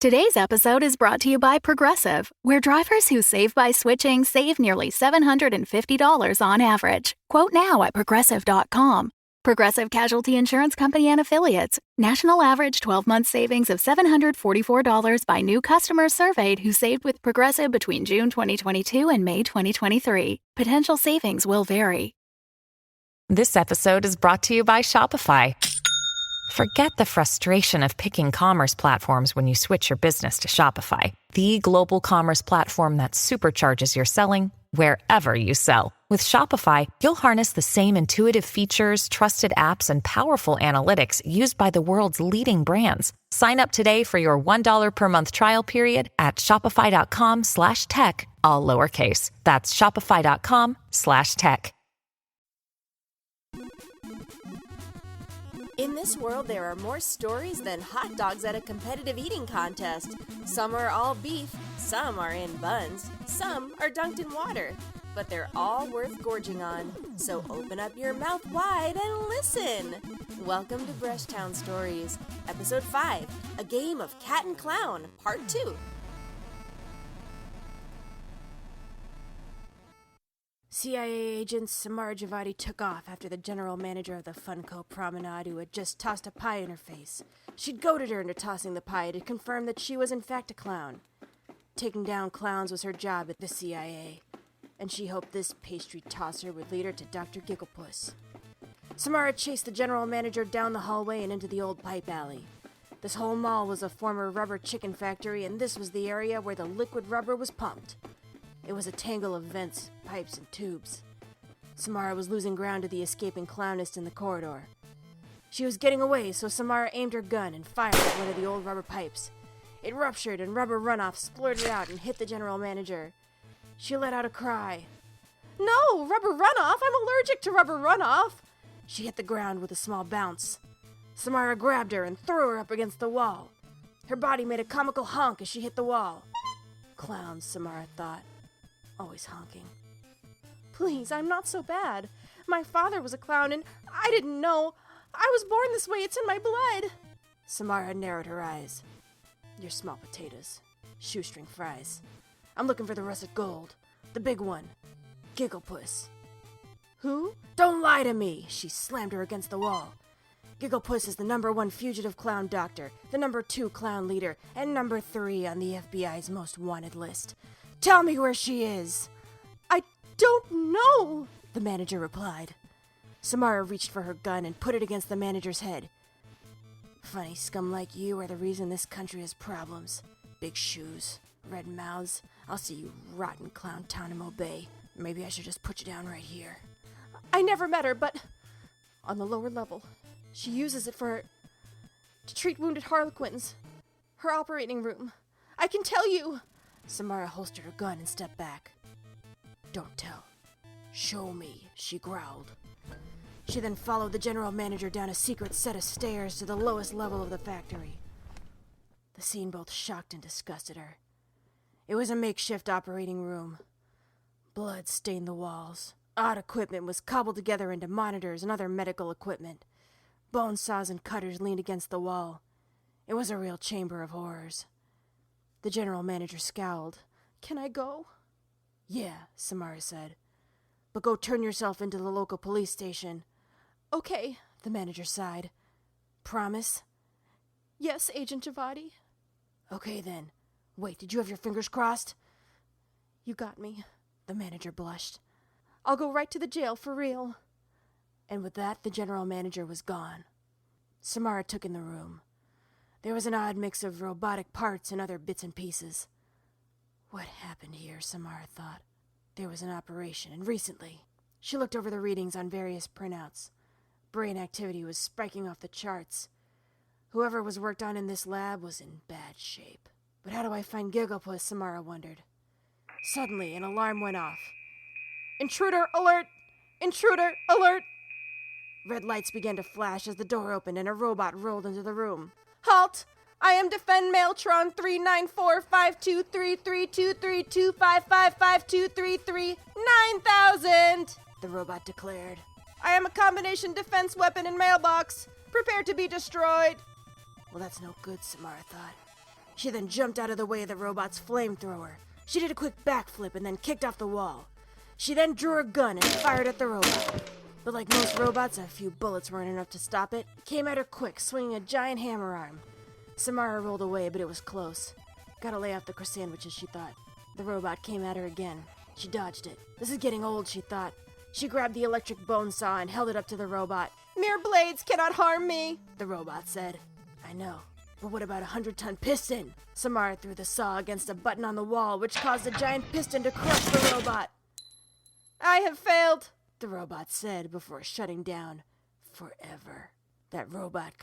Today's episode is brought to you by Progressive, where drivers who save by switching save nearly $750 on average. Quote now at Progressive.com. Progressive Casualty Insurance Company and Affiliates. National average 12-month savings of $744 by new customers surveyed who saved with Progressive between June 2022 and May 2023. Potential savings will vary. This episode is brought to you by Shopify. Forget the frustration of picking commerce platforms when you switch your business to Shopify, the global commerce platform that supercharges your selling wherever you sell. With Shopify, you'll harness the same intuitive features, trusted apps, and powerful analytics used by the world's leading brands. Sign up today for your $1 per month trial period at shopify.com/tech, all lowercase. That's shopify.com/tech. In this world, there are more stories than hot dogs at a competitive eating contest. Some are all beef, some are in buns, some are dunked in water. But they're all worth gorging on. So open up your mouth wide and listen. Welcome to BRUSHTOWN Stories, Episode 5, A Game of Cat and Clown, Part 2. CIA agent Samara Javadi took off after the general manager of the Funko Promenade, who had just tossed a pie in her face. She'd goaded her into tossing the pie to confirm that she was in fact a clown. Taking down clowns was her job at the CIA, and she hoped this pastry tosser would lead her to Dr. Gigglepuss. Samara chased the general manager down the hallway and into the old pipe alley. This whole mall was a former rubber chicken factory, and this was the area where the liquid rubber was pumped. It was a tangle of vents, pipes, and tubes. Samara was losing ground to the escaping clownist in the corridor. She was getting away, so Samara aimed her gun and fired at one of the old rubber pipes. It ruptured and rubber runoff splurted out and hit the general manager. She let out a cry. "No, rubber runoff! I'm allergic to rubber runoff!" She hit the ground with a small bounce. Samara grabbed her and threw her up against the wall. Her body made a comical honk as she hit the wall. Clowns, Samara thought. Always honking. "Please, I'm not so bad. My father was a clown and I didn't know. I was born this way. It's in my blood." Samara narrowed her eyes. "You're small potatoes. Shoestring fries. I'm looking for the russet gold. The big one. Gigglepuss." "Who?" "Don't lie to me!" She slammed her against the wall. "Gigglepuss is the #1 fugitive clown doctor, the #2 clown leader, and #3 on the FBI's most wanted list. Tell me where she is." "I don't know," the manager replied. Samara reached for her gun and put it against the manager's head. "Funny scum like you are the reason this country has problems. Big shoes, red mouths. I'll see you rot in Clowntanimo Bay. Maybe I should just put you down right here." "I never met her, but on the lower level. She uses it to treat wounded harlequins. Her operating room. I can tell you." Samara holstered her gun and stepped back. "Don't tell. Show me," she growled. She then followed the general manager down a secret set of stairs to the lowest level of the factory. The scene both shocked and disgusted her. It was a makeshift operating room. Blood stained the walls. Odd equipment was cobbled together into monitors and other medical equipment. Bone saws and cutters leaned against the wall. It was a real chamber of horrors. The general manager scowled. "Can I go?" "Yeah," Samara said. "But go turn yourself into the local police station." "Okay," the manager sighed. "Promise?" "Yes, Agent Javadi." "Okay then. Wait, did you have your fingers crossed?" "You got me," the manager blushed. "I'll go right to the jail for real." And with that, the general manager was gone. Samara took in the room. There was an odd mix of robotic parts and other bits and pieces. What happened here, Samara thought. There was an operation, and recently. She looked over the readings on various printouts. Brain activity was spiking off the charts. Whoever was worked on in this lab was in bad shape. But how do I find Gigglepuss, Samara wondered. Suddenly, an alarm went off. "Intruder alert! Intruder alert!" Red lights began to flash as the door opened and a robot rolled into the room. "Halt! I am Defend Mailtron 3945233255552339000, the robot declared. "I am a combination defense weapon in mailbox. Prepare to be destroyed." Well, that's no good, Samara thought. She then jumped out of the way of the robot's flamethrower. She did a quick backflip and then kicked off the wall. She then drew her gun and fired at the robot. But like most robots, a few bullets weren't enough to stop it. It came at her quick, swinging a giant hammer arm. Samara rolled away, but it was close. Gotta lay off the cross sandwiches, she thought. The robot came at her again. She dodged it. This is getting old, she thought. She grabbed the electric bone saw and held it up to the robot. "Mere blades cannot harm me," the robot said. "I know, but what about a 100-ton piston?" Samara threw the saw against a button on the wall, which caused a giant piston to crush the robot. "I have failed," the robot said before shutting down forever. "That robot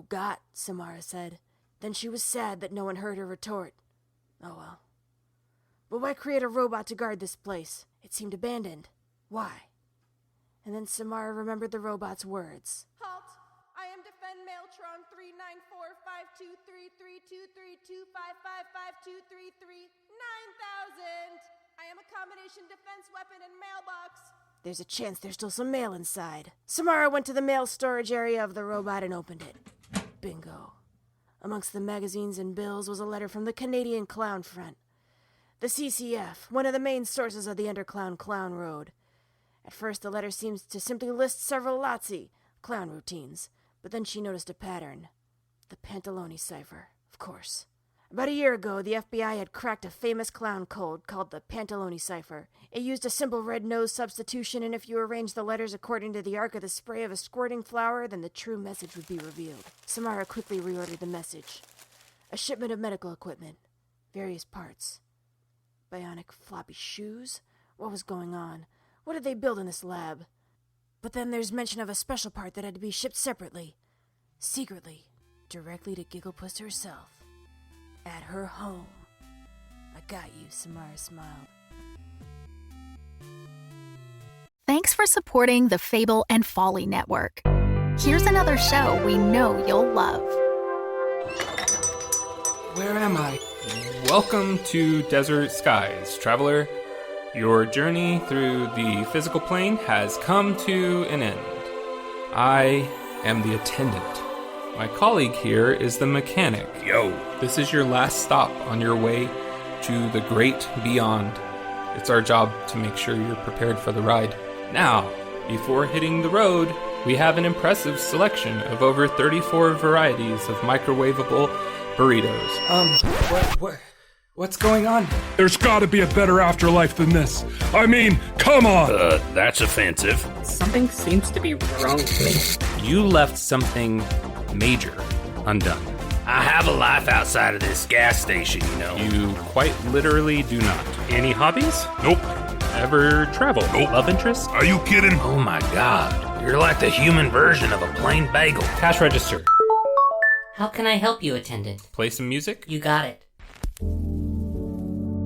got, Samara said. Then she was sad that no one heard her retort. Oh well. But why create a robot to guard this place? It seemed abandoned. Why? And then Samara remembered the robot's words. "Halt! I am Defend Mailtron 39452323255552339,000. I am a combination defense weapon and mailbox." There's a chance there's still some mail inside. Samara went to the mail storage area of the robot and opened it. Bingo. Amongst the magazines and bills was a letter from the Canadian Clown Front. The CCF, one of the main sources of the Underclown Clown Road. At first, the letter seems to simply list several LATSI, clown routines, but then she noticed a pattern. The Pantaloni cipher, of course. About a year ago, the FBI had cracked a famous clown code called the Pantaloni cipher. It used a simple red nose substitution, and if you arranged the letters according to the arc of the spray of a squirting flower, then the true message would be revealed. Samara quickly reordered the message. A shipment of medical equipment. Various parts. Bionic floppy shoes? What was going on? What did they build in this lab? But then there's mention of a special part that had to be shipped separately. Secretly. Directly to Gigglepuss herself. At her home. "I got you," Samara smiled. Thanks for supporting the Fable and Folly Network. Here's another show we know you'll love. Where am I? Welcome to Desert Skies, traveler. Your journey through the physical plane has come to an end. I am the attendant. My colleague here is the mechanic. Yo, this is your last stop on your way to the great beyond. It's our job to make sure you're prepared for the ride. Now, before hitting the road, we have an impressive selection of over 34 varieties of microwavable burritos. What's going on? There's gotta be a better afterlife than this. I mean, come on! That's offensive. Something seems to be wrong with me. You left something major undone. I have a life outside of this gas station, you know. You quite literally do not. Any hobbies? Nope. Ever travel? Nope. Love interest? Are you kidding? Oh my god. You're like the human version of a plain bagel. Cash register. How can I help you, attendant? Play some music? You got it.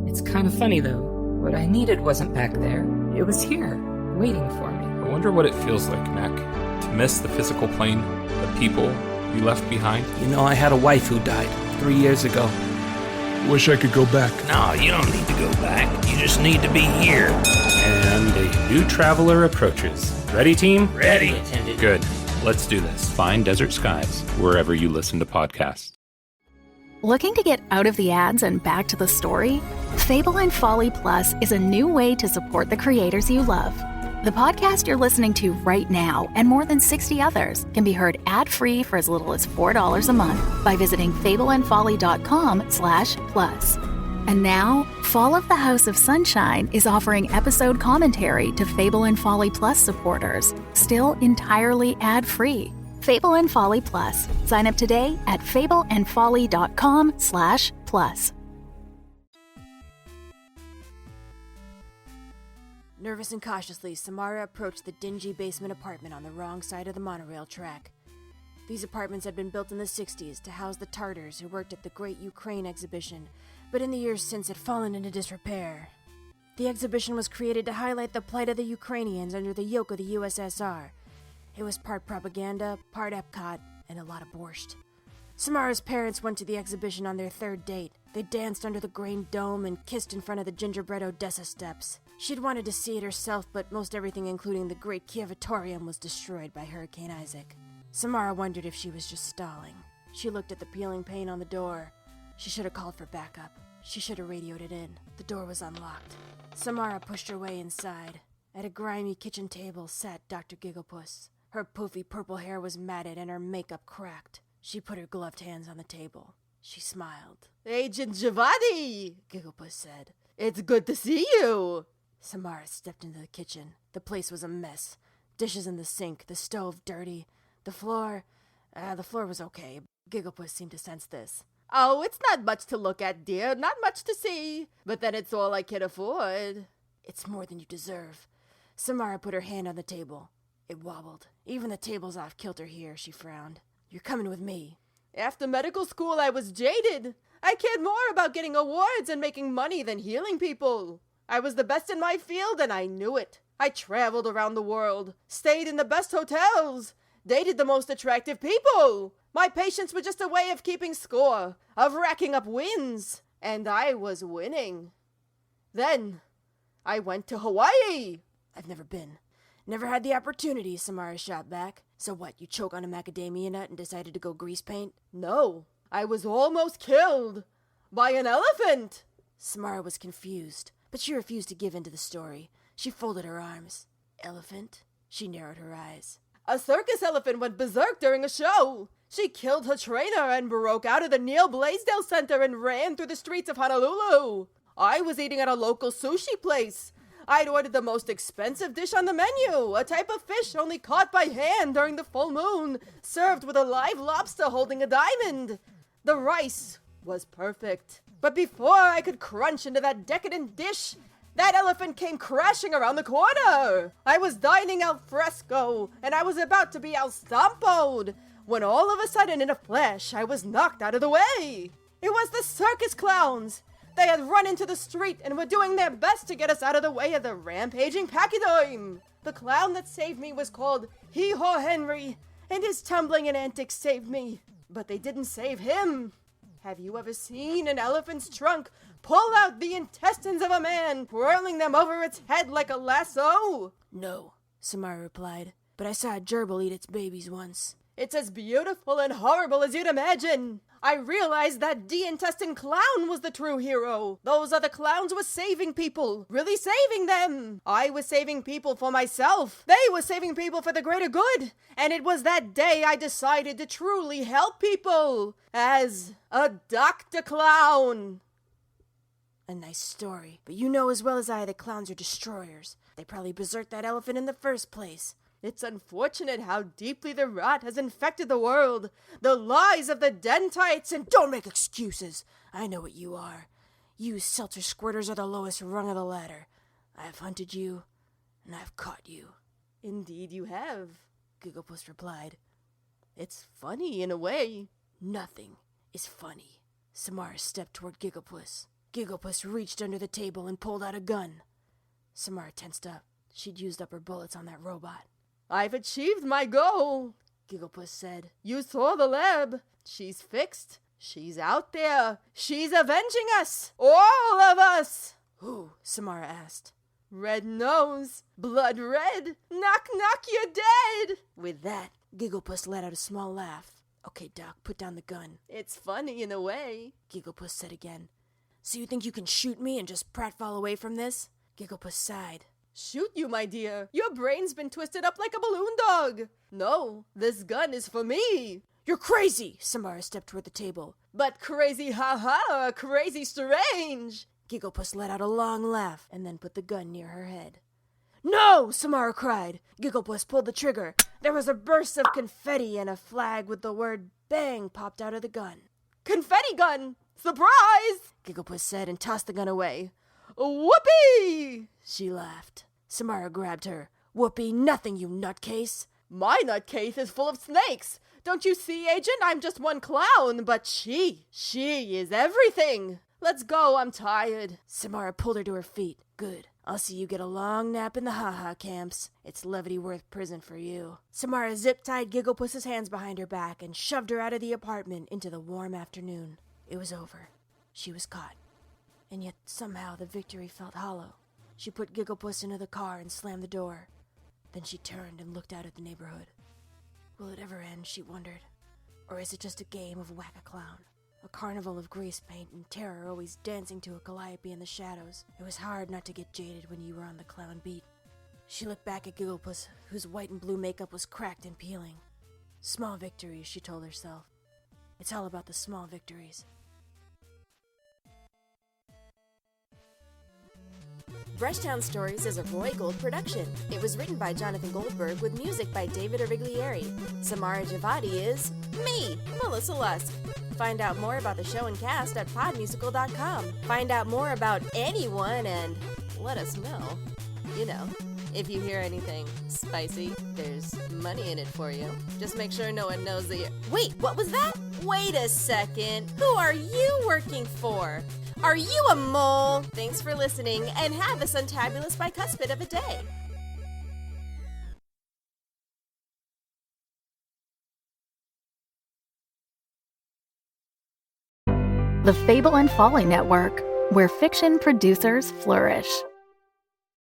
It's kind of funny, though. What I needed wasn't back there. It was here, waiting for me. I wonder what it feels like, Mac, to miss the physical plane, the people you left behind. You know, I had a wife who died 3 years ago. Wish I could go back. No, you don't need to go back. You just need to be here. And a new traveler approaches. Ready, team? Ready. Attendant. Good. Let's do this. Find Desert Skies wherever you listen to podcasts. Looking to get out of the ads and back to the story? Fable and Folly Plus is a new way to support the creators you love. The podcast you're listening to right now and more than 60 others can be heard ad-free for as little as $4 a month by visiting fableandfolly.com/plus. And now, Fall of the House of Sunshine is offering episode commentary to Fable and Folly Plus supporters, still entirely ad-free. Fable and Folly Plus. Sign up today at fableandfolly.com/plus. Nervous and cautiously, Samara approached the dingy basement apartment on the wrong side of the monorail track. These apartments had been built in the 60s to house the Tartars who worked at the Great Ukraine exhibition, but in the years since had fallen into disrepair. The exhibition was created to highlight the plight of the Ukrainians under the yoke of the USSR. It was part propaganda, part Epcot, and a lot of borscht. Samara's parents went to the exhibition on their third date. They danced under the green dome and kissed in front of the gingerbread Odessa steps. She'd wanted to see it herself, but most everything, including the Great Kievatorium, was destroyed by Hurricane Isaac. Samara wondered if she was just stalling. She looked at the peeling paint on the door. She should have called for backup. She should have radioed it in. The door was unlocked. Samara pushed her way inside. At a grimy kitchen table sat Dr. Gigglepuss. Her poofy purple hair was matted and her makeup cracked. She put her gloved hands on the table. She smiled. "Agent Giovanni," Gigglepuss said. "It's good to see you." Samara stepped into the kitchen. The place was a mess. Dishes in the sink, the stove dirty. The floor was okay. Gigglepuss seemed to sense this. "Oh, it's not much to look at, dear. Not much to see. But then it's all I can afford." "It's more than you deserve." Samara put her hand on the table. It wobbled. "Even the table's off kilter here," she frowned. "You're coming with me." "After medical school, I was jaded. I cared more about getting awards and making money than healing people. I was the best in my field, and I knew it. I traveled around the world, stayed in the best hotels, dated the most attractive people. My patients were just a way of keeping score, of racking up wins, and I was winning. Then, I went to Hawaii." "I've never been. Never had the opportunity," Samara shot back. "So what, you choke on a macadamia nut and decided to go grease paint?" "No, I was almost killed by an elephant." Samara was confused, but she refused to give in to the story. She folded her arms. "Elephant?" She narrowed her eyes. "A circus elephant went berserk during a show. She killed her trainer and broke out of the Neil Blaisdell Center and ran through the streets of Honolulu. I was eating at a local sushi place. I'd ordered the most expensive dish on the menu, a type of fish only caught by hand during the full moon, served with a live lobster holding a diamond. The rice was perfect. But before I could crunch into that decadent dish, that elephant came crashing around the corner. I was dining al fresco, and I was about to be al stampoed, when all of a sudden, in a flash, I was knocked out of the way. It was the circus clowns. They had run into the street and were doing their best to get us out of the way of the rampaging pachyderm. The clown that saved me was called Hee-Haw Henry, and his tumbling and antics saved me. But they didn't save him. Have you ever seen an elephant's trunk pull out the intestines of a man, whirling them over its head like a lasso? "No," Samara replied, "but I saw a gerbil eat its babies once." "It's as beautiful and horrible as you'd imagine. I realized that de-intestine clown was the true hero. Those other clowns were saving people, really saving them. I was saving people for myself. They were saving people for the greater good. And it was that day I decided to truly help people as a Dr. Clown." A nice story, but you know as well as I that clowns are destroyers. They probably berserked that elephant in the first place. It's unfortunate how deeply the rot has infected the world. The lies of the dentites and... Don't make excuses. I know what you are. You seltzer squirters are the lowest rung of the ladder. I've hunted you, and I've caught you. "Indeed you have," Gigglepuss replied. "It's funny in a way." "Nothing is funny." Samara stepped toward Gigglepuss. Gigglepuss reached under the table and pulled out a gun. Samara tensed up. She'd used up her bullets on that robot. "I've achieved my goal," Gigglepuss said. "You saw the lab. She's fixed. She's out there. She's avenging us. All of us." "Who?" Samara asked. "Red nose. Blood red. Knock, knock, you're dead." With that, Gigglepuss let out a small laugh. "Okay, Doc, put down the gun." "It's funny in a way," Gigglepuss said again. "So you think you can shoot me and just pratfall away from this?" Gigglepuss sighed. "Shoot you, my dear. Your brain's been twisted up like a balloon dog. No, this gun is for me." "You're crazy!" Samara stepped toward the table. "But crazy ha-ha, crazy strange." Gigglepuss let out a long laugh and then put the gun near her head. "No!" Samara cried. Gigglepuss pulled the trigger. There was a burst of confetti and a flag with the word "bang" popped out of the gun. "Confetti gun! Surprise!" Gigglepuss said and tossed the gun away. "Whoopee!" She laughed. Samara grabbed her. "Whoopee nothing, you nutcase." "My nutcase is full of snakes. Don't you see, Agent? I'm just one clown, but she is everything. Let's go, I'm tired." Samara pulled her to her feet. "Good. I'll see you get a long nap in the ha-ha camps. It's Leavenworth prison for you." Samara zip-tied Gigglepuss's hands behind her back and shoved her out of the apartment into the warm afternoon. It was over. She was caught. And yet somehow the victory felt hollow. She put Gigglepuss into the car and slammed the door. Then she turned and looked out at the neighborhood. Will it ever end, she wondered? Or is it just a game of whack-a-clown? A carnival of grease paint and terror always dancing to a calliope in the shadows. It was hard not to get jaded when you were on the clown beat. She looked back at Gigglepuss, whose white and blue makeup was cracked and peeling. Small victories, she told herself. It's all about the small victories. BRUSHTOWN Stories is a Roy Gold production. It was written by Jonathan Goldberg with music by David Origlieri. Samara Javadi is me, Melissa Lusk. Find out more about the show and cast at podmusical.com. Find out more about anyone and let us know. You know, if you hear anything spicy, there's money in it for you. Just make sure no one knows that you... Wait, what was that? Wait a second. Who are you working for? Are you a mole? Thanks for listening, and have a suntabulous bicuspid of a day. The Fable and Folly Network, where fiction producers flourish.